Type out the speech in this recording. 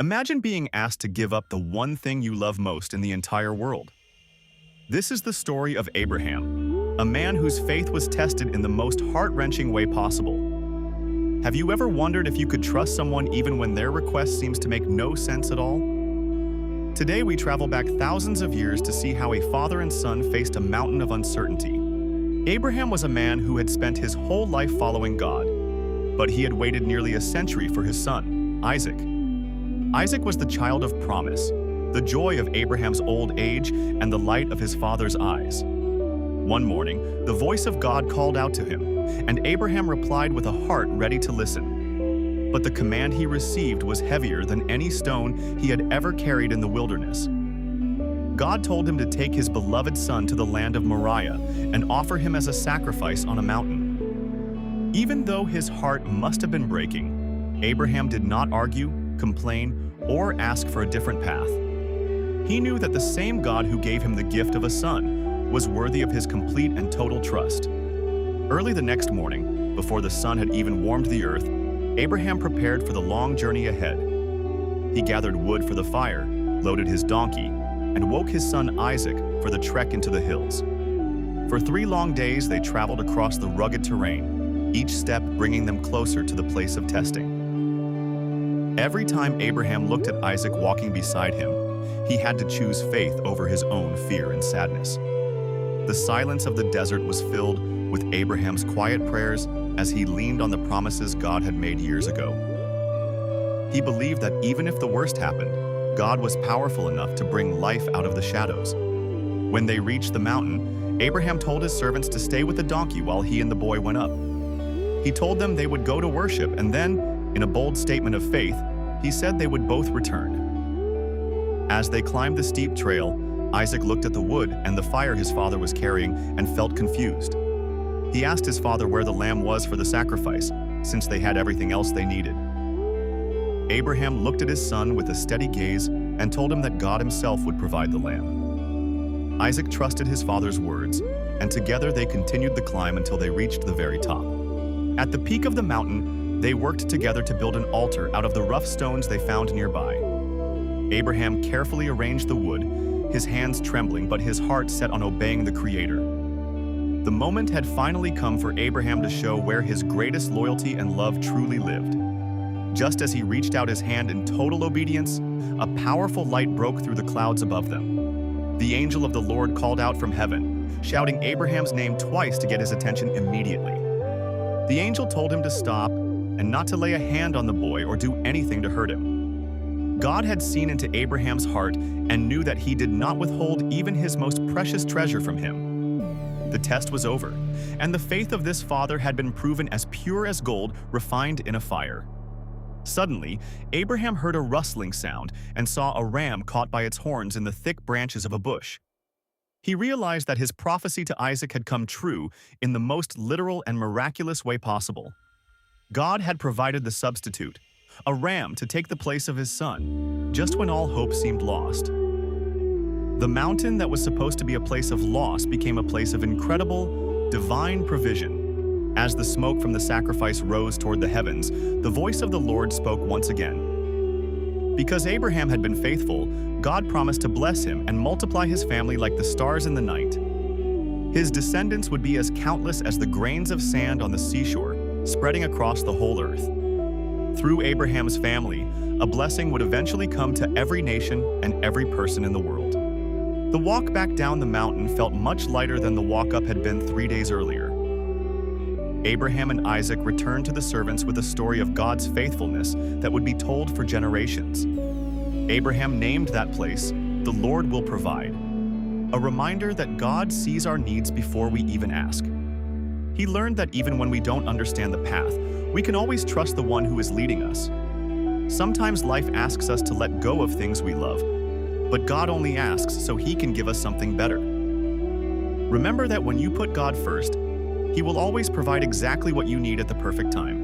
Imagine being asked to give up the one thing you love most in the entire world. This is the story of Abraham, a man whose faith was tested in the most heart-wrenching way possible. Have you ever wondered if you could trust someone even when their request seems to make no sense at all? Today we travel back thousands of years to see how a father and son faced a mountain of uncertainty. Abraham was a man who had spent his whole life following God, but he had waited nearly a century for his son, Isaac. Isaac was the child of promise, the joy of Abraham's old age and the light of his father's eyes. One morning, the voice of God called out to him, and Abraham replied with a heart ready to listen. But the command he received was heavier than any stone he had ever carried in the wilderness. God told him to take his beloved son to the land of Moriah and offer him as a sacrifice on a mountain. Even though his heart must have been breaking, Abraham did not argue, complain, or ask for a different path. He knew that the same God who gave him the gift of a son was worthy of his complete and total trust. Early the next morning, before the sun had even warmed the earth, Abraham prepared for the long journey ahead. He gathered wood for the fire, loaded his donkey, and woke his son Isaac for the trek into the hills. For 3 long days they traveled across the rugged terrain, each step bringing them closer to the place of testing. Every time Abraham looked at Isaac walking beside him, he had to choose faith over his own fear and sadness. The silence of the desert was filled with Abraham's quiet prayers as he leaned on the promises God had made years ago. He believed that even if the worst happened, God was powerful enough to bring life out of the shadows. When they reached the mountain, Abraham told his servants to stay with the donkey while he and the boy went up. He told them they would go to worship, and then, in a bold statement of faith, he said they would both return. As they climbed the steep trail, Isaac looked at the wood and the fire his father was carrying and felt confused. He asked his father where the lamb was for the sacrifice, since they had everything else they needed. Abraham looked at his son with a steady gaze and told him that God himself would provide the lamb. Isaac trusted his father's words, and together they continued the climb until they reached the very top. At the peak of the mountain, they worked together to build an altar out of the rough stones they found nearby. Abraham carefully arranged the wood, his hands trembling but his heart set on obeying the Creator. The moment had finally come for Abraham to show where his greatest loyalty and love truly lived. Just as he reached out his hand in total obedience, a powerful light broke through the clouds above them. The angel of the Lord called out from heaven, shouting Abraham's name twice to get his attention immediately. The angel told him to stop and not to lay a hand on the boy or do anything to hurt him. God had seen into Abraham's heart and knew that he did not withhold even his most precious treasure from him. The test was over, and the faith of this father had been proven as pure as gold refined in a fire. Suddenly, Abraham heard a rustling sound and saw a ram caught by its horns in the thick branches of a bush. He realized that his prophecy to Isaac had come true in the most literal and miraculous way possible. God had provided the substitute, a ram to take the place of his son, just when all hope seemed lost. The mountain that was supposed to be a place of loss became a place of incredible, divine provision. As the smoke from the sacrifice rose toward the heavens, the voice of the Lord spoke once again. Because Abraham had been faithful, God promised to bless him and multiply his family like the stars in the night. His descendants would be as countless as the grains of sand on the seashore, spreading across the whole earth. Through Abraham's family, a blessing would eventually come to every nation and every person in the world. The walk back down the mountain felt much lighter than the walk up had been 3 days earlier. Abraham and Isaac returned to the servants with a story of God's faithfulness that would be told for generations. Abraham named that place, "The Lord will provide," a reminder that God sees our needs before we even ask. He learned that even when we don't understand the path, we can always trust the one who is leading us. Sometimes life asks us to let go of things we love, but God only asks so He can give us something better. Remember that when you put God first, He will always provide exactly what you need at the perfect time.